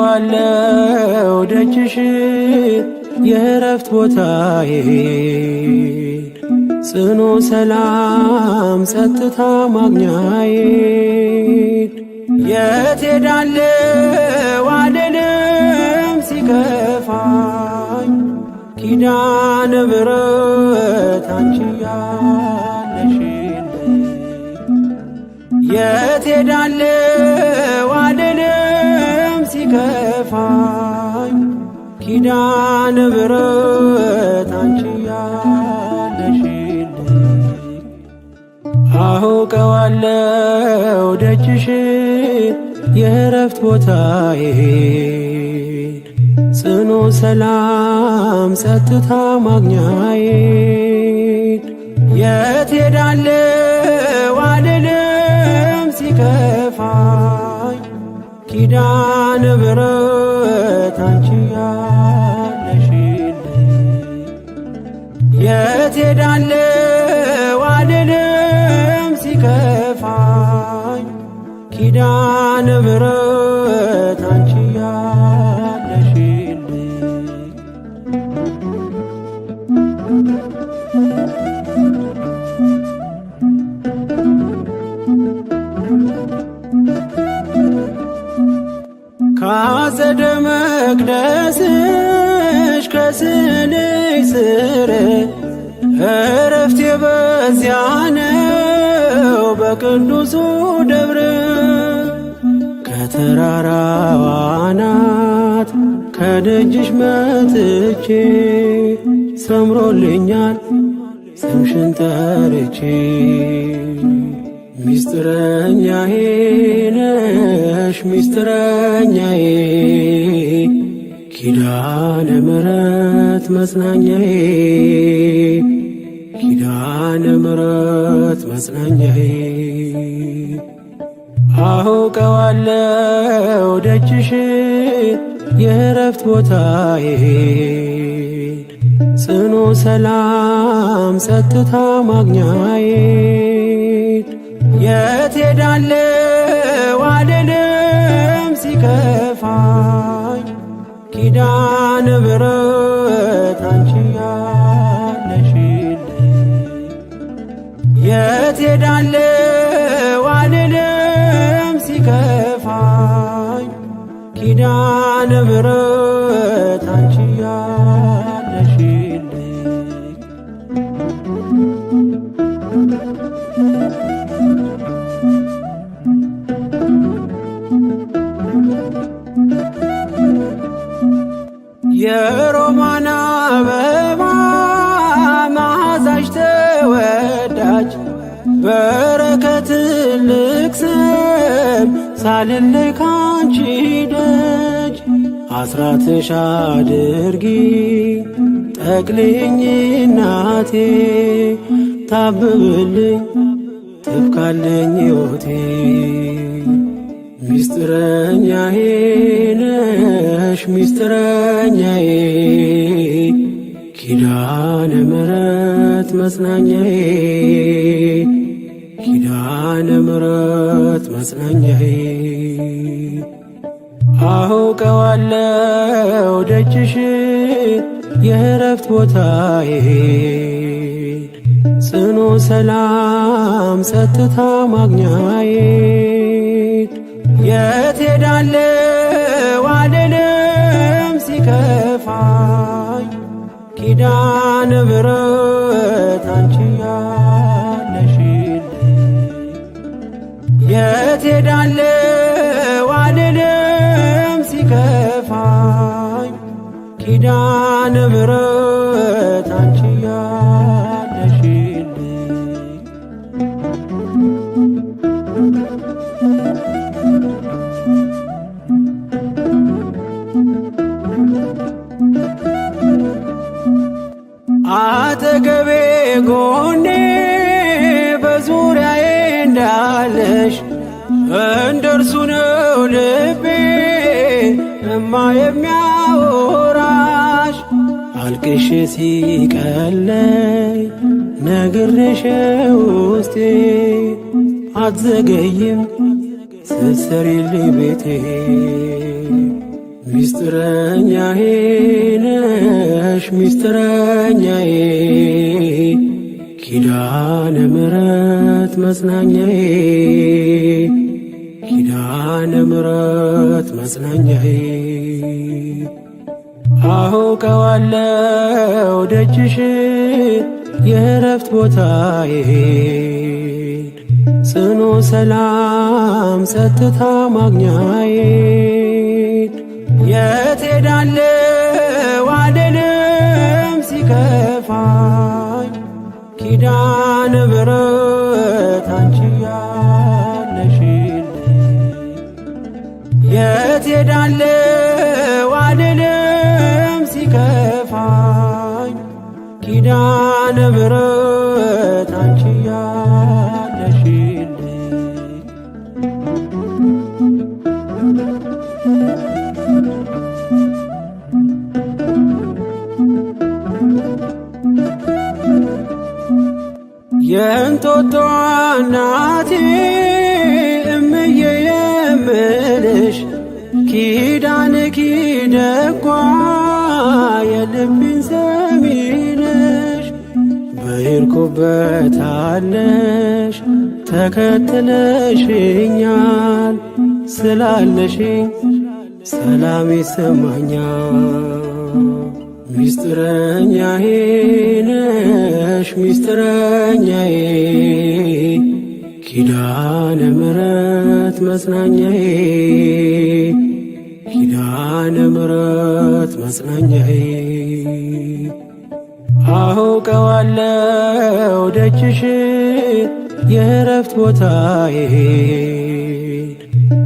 አውቀዋለው ደጅሽን የእረፍት ቦታዬን ጽኑ ሰላም ጸጥታ ማግኛዬን የት ሄዳለሁ አልልም ሲከፋኝ ኪዳነ ምሕረት አንቺ ያለሽልኝ የት ሄዳለሁ አልልም ሲከፋኝ ኪዳነ ምሕረት አንቺ ያለሽልኝ አውቀዋለው ደጅሽን የእረፍት ቦታዬን ጽኑ ሰላም ጸጥታ ማግኛዬን የት ሄዳለሁ አልልም ሲከፋኝ ኪዳነ ምሕረት አንቺ ያለሽልኝ የት ሄዳለሁ አልልም ሲከፋኝ ኪዳነ ምሕረት አንቺ ያለሽልኝ ከአጸደ መቅደስሽ ከስንሽ ስር እረፍቴ በዚያ ነው በቅዱሱ ደብር ከተራራው አናት ከደጅሽ መጥቼ ሰምሮልኛል ስምሽን ጠርቼ ሚስጥረኛዬ ነሽ ሚስጥረኛዬ ኪዳነ ምሕረት መጽናኛዬ ኪዳነ ምሕረት መጽናኛዬ አውቀዋለው ደጅሽን የእረፍት ቦታዬን ጽኑ ሰላም ጸጥታ ማግኛዬን የት ሄዳለሁ አልልም ሲከፋኝ ኪዳነ ምሕረት አንቺ ያለሽልኝ የት ሄዳለሁ አልልም ሲከፋኝ ኪዳነ ምሕረት አንቺ ያለሽልኝ የሮማን አበባ መዓዛሽ ተወዳጅ በረከት ልቅሰም ሳልለይ ካንቺ ደጅ አስራትሽ አድርጊ ጠቅልኝ እናቴ ታብብልኝ ትብካልኝ ሕይወቴ ሚስጥረኛዬ ነሽ ሚስጥረኛዬ ኪዳነ ምሕረት መጽናኛዬ ኪዳነ ምሕረት መጽናኛዬ አውቀዋለው ደጅሽን የእረፍት ቦታዬን ጽኑ ሰላም ጸጥታ ማግኛዬን የት ሄዳለሁ አልልም ሲከፋኝ ኪዳነ ምሕረት አንቺ ያለሽልኝ የት ሄዳለሁ አልልም ሲከፋኝ ኪዳነ ምሕረት አንቺ ያለሽልኝ አጠገቤ ጎኔ በዙሪያዬ እንዳለሽ እንደርሱ ነው ልቤ እማ የሚያወራሽ አልቅሽ ሲቀለይ ነግሬሽ ውስጤ አትዘገይም ስትሰሪልኝ ቤቴ ሚስጥረኛዬ ነሽ ሚስጥረኛዬ ኪዳነ ምሕረት መጽናኛዬ ኪዳነ ምሕረት መጽናኛዬ አውቀዋለሁ ደጅሽን የእረፍት ቦታዬን ጽኑ ሰላም ጸጥታ ማግኛዬን የት ሄዳለሁ አልልም ሲከፋኝ ኪዳነ ምሕረት አንቺ ያለሽልኝ የት ሄዳለሁ አልልም ሲከፋኝ ኪዳነ ምሕረት አንቺ ያለሽልኝ የእንጦጦ እናቴ እምዬ የምልሽ ኪዳንኪ ደጓ የልቤን ሰሚ ነሽ በሄድኩበት አለሽ ተከትለሽኛል ስላለሽኝ ሰላም ይሰማኛል ሚስጥረኛዬ ነሽ ሚስጥረኛዬ ኪዳነ ምሕረት መጽናኛዬ ኪዳነ ምሕረት መጽናኛዬ አውቀዋለሁ ደጅሽን የእረፍት ቦታዬን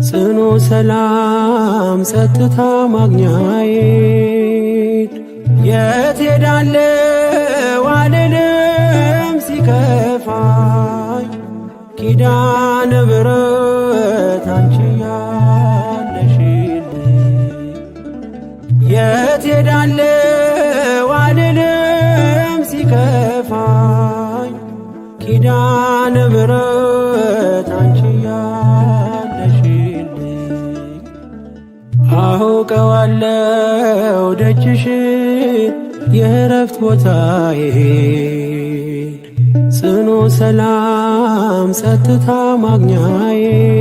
ጽኑ ሰላም ጸጥታ ማግኛዬን የት ሄዳለሁ አልልም ሲከፋኝ ኪዳነ ምሕረት አንቺ ያለሽልኝ የት ሄዳለሁ አልልም ሲከፋኝ ኪዳነ ምሕረት አንቺ ያለሽልኝ አውቀዋለሁ ደጅሽን የእረፍት ቦታዬን ጽኑ ሰላም ጸጥታ ማግኛዬን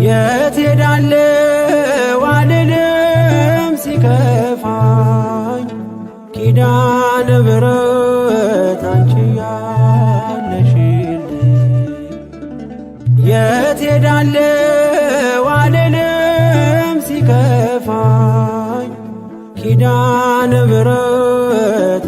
የት ሄዳለሁ አልልም ሲከፋኝ ኪዳነ ምሕረት አንቺ ያለሽልኝ የት ሄዳለሁ አልልም ሲከፋኝ ኪዳነ ምሕረት